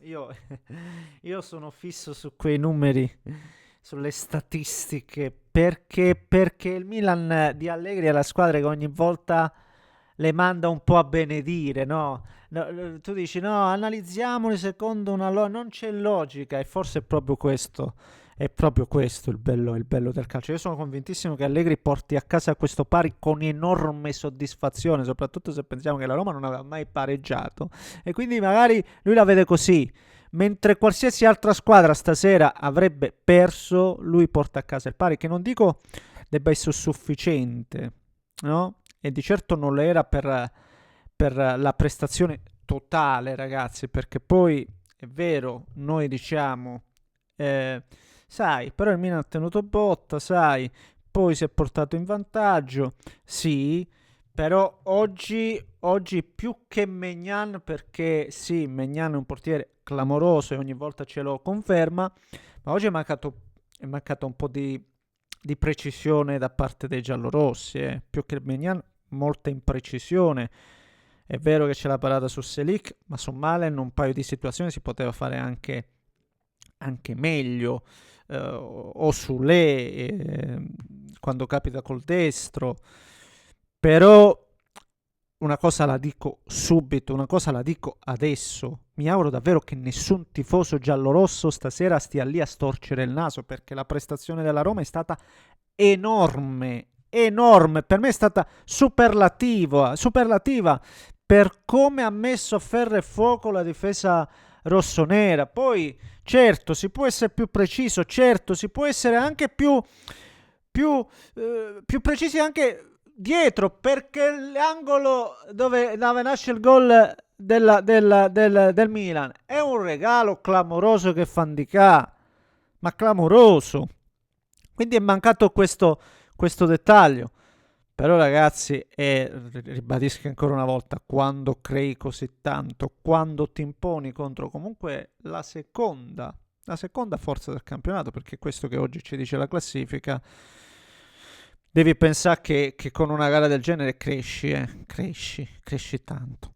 io, io sono fisso su quei numeri, sulle statistiche, perché il Milan di Allegri è la squadra che ogni volta le manda un po' a benedire, no? Tu dici no, analizziamoli secondo una logica, non c'è logica e forse è proprio questo il bello del calcio. Io sono convintissimo che Allegri porti a casa questo pari con enorme soddisfazione, soprattutto se pensiamo che la Roma non aveva mai pareggiato e quindi magari lui la vede così. Mentre qualsiasi altra squadra stasera avrebbe perso, lui porta a casa il pari, che non dico debba essere sufficiente, no? E di certo non lo era per la prestazione totale, ragazzi, perché poi è vero, noi diciamo, eh, sai, però il Milan ha tenuto botta, sai, poi si è portato in vantaggio, sì, però oggi più che Maignan, perché sì, Maignan è un portiere clamoroso e ogni volta ce lo conferma, ma oggi è mancato un po' di precisione da parte dei giallorossi, più che Maignan, molta imprecisione. È vero che c'è la parata su Selic, ma su Malen un paio di situazioni si poteva fare anche meglio, o su Le, quando capita col destro, però una cosa la dico subito, una cosa la dico adesso. Mi auguro davvero che nessun tifoso giallorosso stasera stia lì a storcere il naso perché la prestazione della Roma è stata enorme, enorme. Per me è stata superlativa per come ha messo a ferro e fuoco la difesa rossonera. Poi, certo, si può essere più preciso, certo, si può essere anche più precisi anche dietro, perché l'angolo dove nasce il gol del Milan è un regalo clamoroso che fan di ca, ma clamoroso. Quindi è mancato questo dettaglio. Però ragazzi, ribadisco ancora una volta, quando crei così tanto, quando ti imponi contro comunque la seconda forza del campionato, perché è questo che oggi ci dice la classifica, devi pensare che con una gara del genere cresci, cresci tanto.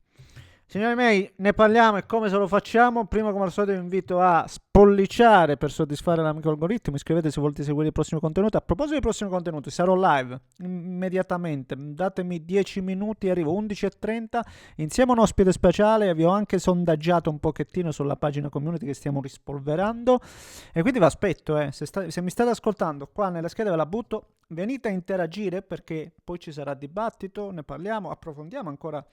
Signori miei, ne parliamo e come se lo facciamo. Prima, come al solito, vi invito a spolliciare per soddisfare l'amico algoritmo. Iscrivetevi se volete seguire il prossimo contenuto. A proposito del prossimo contenuto, sarò live immediatamente. Datemi 10 minuti, arrivo 11:30 insieme a un ospite speciale. Vi ho anche sondaggiato un pochettino sulla pagina community che stiamo rispolverando. E quindi vi aspetto, se mi state ascoltando, qua nella scheda ve la butto. Venite a interagire perché poi ci sarà dibattito, ne parliamo, approfondiamo ancora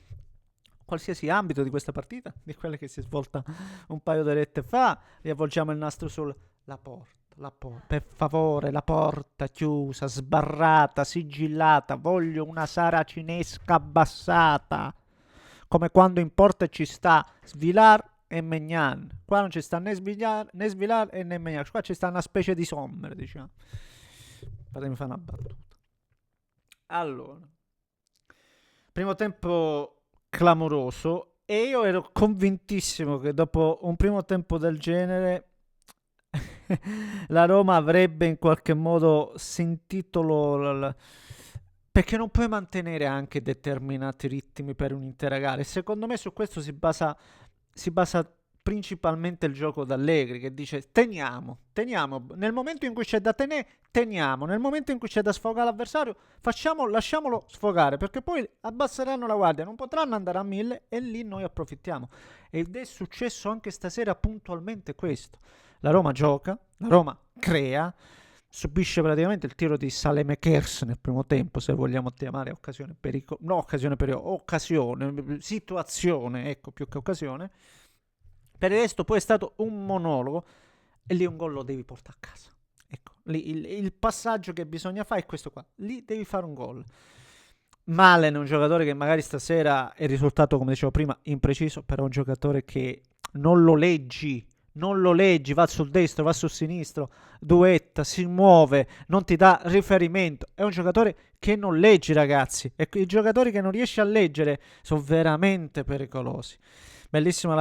qualsiasi ambito di questa partita, di quella che si è svolta un paio di orette fa, riavvolgiamo il nastro sulla porta, per favore, la porta chiusa, sbarrata, sigillata, voglio una saracinesca abbassata, come quando in porta ci sta Svilar e Megnan, qua non ci sta né Svilar né Megnan, qua ci sta una specie di Sommer, diciamo. Fatemi fare una battuta. Allora, primo tempo clamoroso e io ero convintissimo che dopo un primo tempo del genere la Roma avrebbe in qualche modo sentito perché non puoi mantenere anche determinati ritmi per un'intera gara e secondo me su questo si basa principalmente il gioco d'Allegri che dice teniamo, nel momento in cui c'è da tenere, teniamo, nel momento in cui c'è da sfogare l'avversario, lasciamolo sfogare, perché poi abbasseranno la guardia, non potranno andare a 1000 e lì noi approfittiamo. Ed è successo anche stasera puntualmente questo. La Roma gioca, la Roma crea, subisce praticamente il tiro di Salemekers nel primo tempo, se vogliamo chiamare occasione no, occasione, situazione, ecco, più che occasione. Per il resto poi è stato un monologo e lì un gol lo devi portare a casa. Ecco, lì il passaggio che bisogna fare è questo qua. Lì devi fare un gol. Malen è un giocatore che magari stasera è risultato, come dicevo prima, impreciso, però è un giocatore che non lo leggi, va sul destro, va sul sinistro, duetta, si muove, non ti dà riferimento. È un giocatore che non leggi, ragazzi. E i giocatori che non riesci a leggere sono veramente pericolosi. Bellissima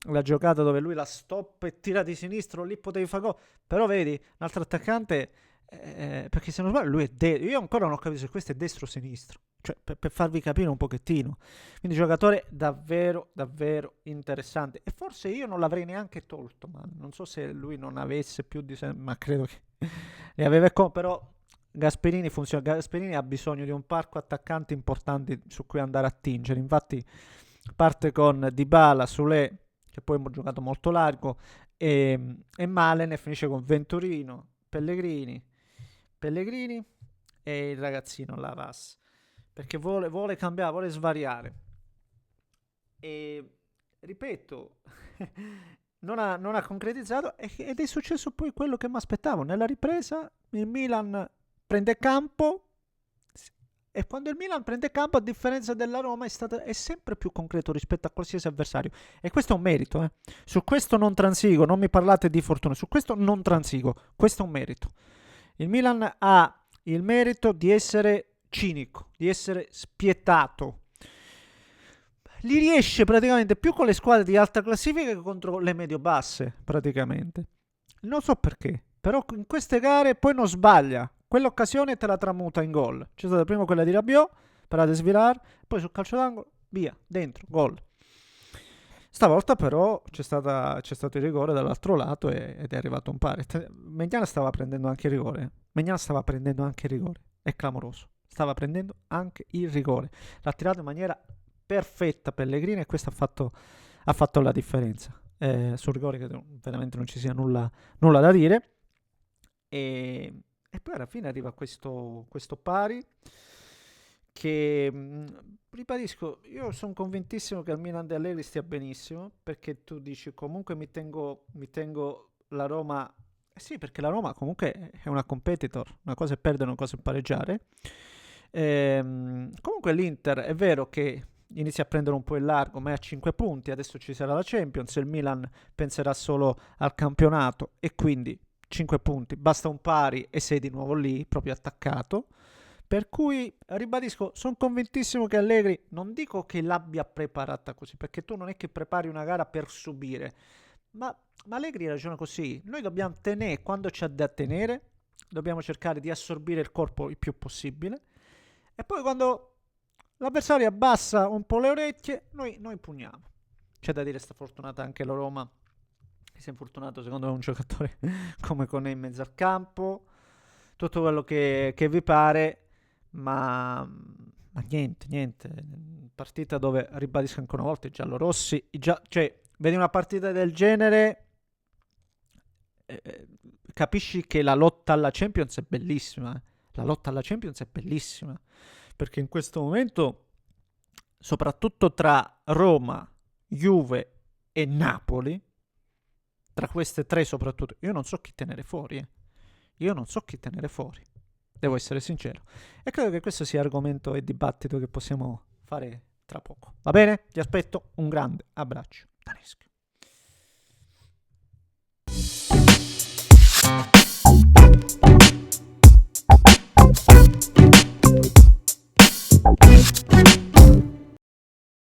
la giocata dove lui la stoppa e tira di sinistro, lì potevi fare gol. Però vedi, l'altro attaccante perché se non sbaglio lui è io ancora non ho capito se questo è destro o sinistro, cioè per farvi capire un pochettino. Quindi giocatore davvero davvero interessante, e forse io non l'avrei neanche tolto, ma non so se lui non avesse più di sé, ma credo che ne aveva però Gasperini funziona. Gasperini ha bisogno di un parco attaccanti importanti su cui andare a tingere. Infatti parte con Dybala, Sule, che poi abbiamo giocato molto largo, e Malen, e finisce con Venturino, Pellegrini e il ragazzino Lavas, perché vuole cambiare, vuole svariare. E ripeto, non ha concretizzato, ed è successo poi quello che mi aspettavo. Nella ripresa il Milan prende campo, e quando il Milan prende campo, a differenza della Roma, è sempre più concreto rispetto a qualsiasi avversario, e questo è un merito. Su questo non transigo, non mi parlate di fortuna, su questo non transigo, questo è un merito. Il Milan ha il merito di essere cinico, di essere spietato. Gli riesce praticamente più con le squadre di alta classifica che contro le medio-basse, praticamente. Non so perché, però in queste gare poi non sbaglia. Quell'occasione te la tramuta in gol. C'è stata prima quella di Rabiot per desviare, poi sul calcio d'angolo, via, dentro, gol. Stavolta però c'è stato il rigore dall'altro lato, ed è arrivato un pari. Maignan stava prendendo anche il rigore. È clamoroso. Stava prendendo anche il rigore. L'ha tirato in maniera perfetta Pellegrini, e questo ha fatto la differenza. Sul rigore che veramente non ci sia nulla da dire. E poi alla fine arriva questo pari che, ribadisco, io sono convintissimo che il Milan di Allegri stia benissimo, perché tu dici comunque mi tengo la Roma. Sì, perché la Roma comunque è una competitor, una cosa è perdere, una cosa è pareggiare. Comunque l'Inter è vero che inizia a prendere un po' il largo, ma è a 5 punti, adesso ci sarà la Champions, il Milan penserà solo al campionato, e quindi 5 punti, basta un pari e sei di nuovo lì, proprio attaccato. Per cui, ribadisco, sono convintissimo che Allegri, non dico che l'abbia preparata così, perché tu non è che prepari una gara per subire, ma Allegri ragiona così. Noi dobbiamo tenere quando c'è da tenere, dobbiamo cercare di assorbire il corpo il più possibile, e poi quando l'avversario abbassa un po' le orecchie, noi pugniamo. C'è da dire, sta fortunata anche la Roma, che si è infortunato secondo me un giocatore come Koné in mezzo al campo, tutto quello che vi pare, ma niente. Partita dove, ribadisco ancora una volta, i giallorossi, cioè, vedi una partita del genere, capisci che la lotta alla Champions è bellissima. La lotta alla Champions è bellissima, perché in questo momento, soprattutto tra Roma, Juve e Napoli, tra queste tre soprattutto, io non so chi tenere fuori. Devo essere sincero. E credo che questo sia argomento e dibattito che possiamo fare tra poco. Va bene? Vi aspetto. Un grande abbraccio da Nesca.